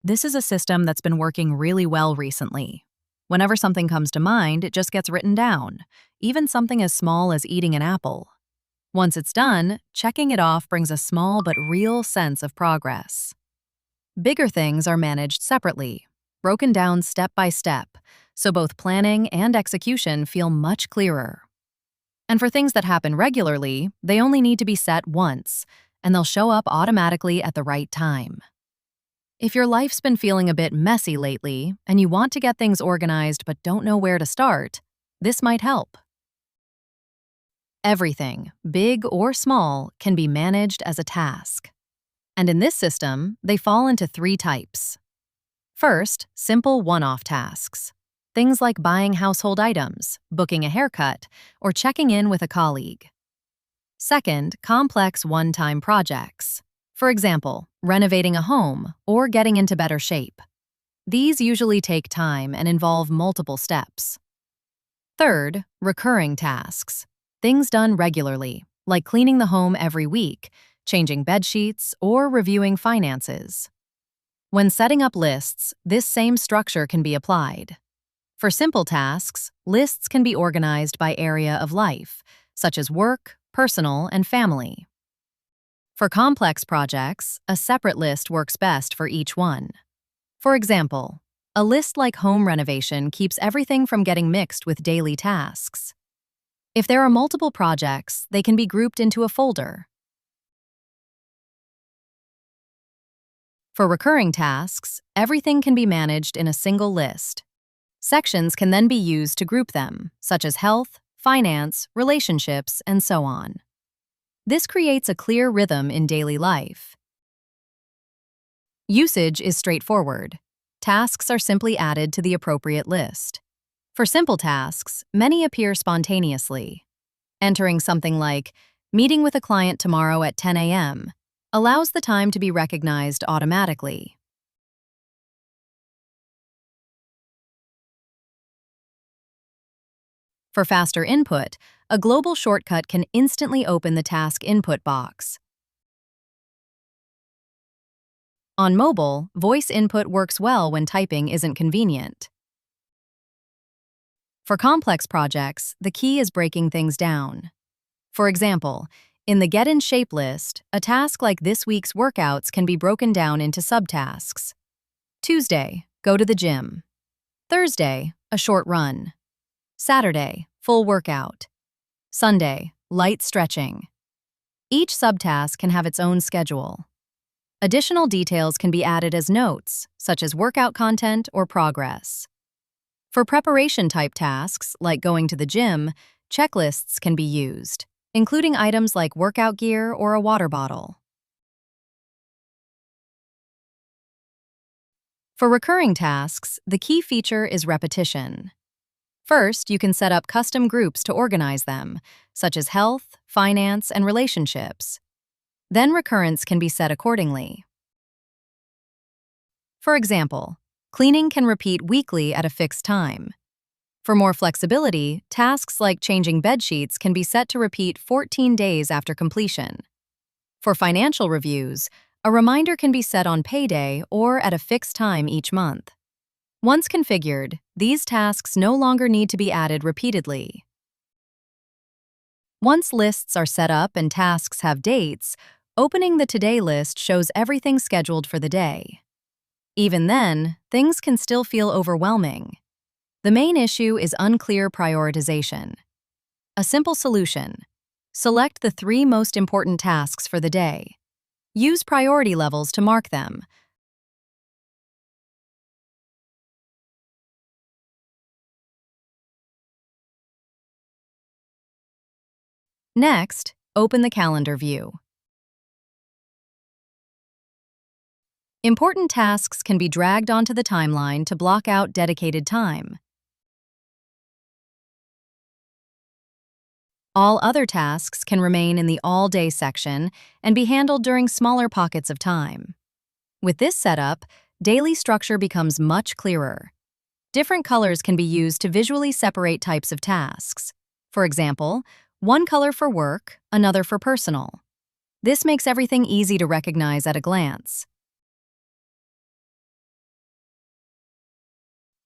This is a system that's been working really well recently. Whenever something comes to mind, it just gets written down, even something as small as eating an apple. Once it's done, checking it off brings a small but real sense of progress. Bigger things are managed separately, broken down step by step, so both planning and execution feel much clearer. And for things that happen regularly, they only need to be set once, and they'll show up automatically at the right time. If your life's been feeling a bit messy lately and you want to get things organized but don't know where to start, this might help. Everything, big or small, can be managed as a task. And in this system, they fall into three types. First, simple one-off tasks. Things like buying household items, booking a haircut, or checking in with a colleague. Second, complex one-time projects. For example, renovating a home or getting into better shape. These usually take time and involve multiple steps. Third, recurring tasks. Things done regularly, like cleaning the home every week, changing bed sheets, or reviewing finances. When setting up lists, this same structure can be applied. For simple tasks, lists can be organized by area of life, such as work, personal, and family. For complex projects, a separate list works best for each one. For example, a list like home renovation keeps everything from getting mixed with daily tasks. If there are multiple projects, they can be grouped into a folder. For recurring tasks, everything can be managed in a single list. Sections can then be used to group them, such as health, finance, relationships, and so on. This creates a clear rhythm in daily life. Usage is straightforward. Tasks are simply added to the appropriate list. For simple tasks, many appear spontaneously. Entering something like, meeting with a client tomorrow at 10 a.m., allows the time to be recognized automatically. For faster input, a global shortcut can instantly open the task input box. On mobile, voice input works well when typing isn't convenient. For complex projects, the key is breaking things down. For example, in the Get in Shape list, a task like this week's workouts can be broken down into subtasks. Tuesday, go to the gym. Thursday, a short run. Saturday, full workout. Sunday, light stretching. Each subtask can have its own schedule. Additional details can be added as notes, such as workout content or progress. For preparation-type tasks, like going to the gym, checklists can be used, including items like workout gear or a water bottle. For recurring tasks, the key feature is repetition. First, you can set up custom groups to organize them, such as health, finance, and relationships. Then recurrence can be set accordingly. For example, cleaning can repeat weekly at a fixed time. For more flexibility, tasks like changing bed sheets can be set to repeat 14 days after completion. For financial reviews, a reminder can be set on payday or at a fixed time each month. Once configured, these tasks no longer need to be added repeatedly. Once lists are set up and tasks have dates, opening the Today list shows everything scheduled for the day. Even then, things can still feel overwhelming. The main issue is unclear prioritization. A simple solution: select the 3 most important tasks for the day. Use priority levels to mark them. Next, open the calendar view. Important tasks can be dragged onto the timeline to block out dedicated time. All other tasks can remain in the all-day section and be handled during smaller pockets of time. With this setup, daily structure becomes much clearer. Different colors can be used to visually separate types of tasks. For example, one color for work, another for personal. This makes everything easy to recognize at a glance.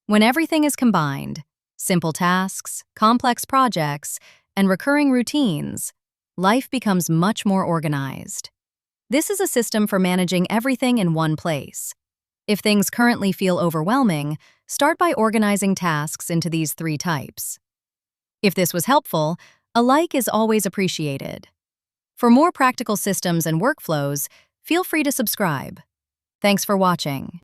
When everything is combined, simple tasks, complex projects, and recurring routines, life becomes much more organized. This is a system for managing everything in one place. If things currently feel overwhelming, start by organizing tasks into these 3 types. If this was helpful, a like is always appreciated. For more practical systems and workflows, feel free to subscribe. Thanks for watching.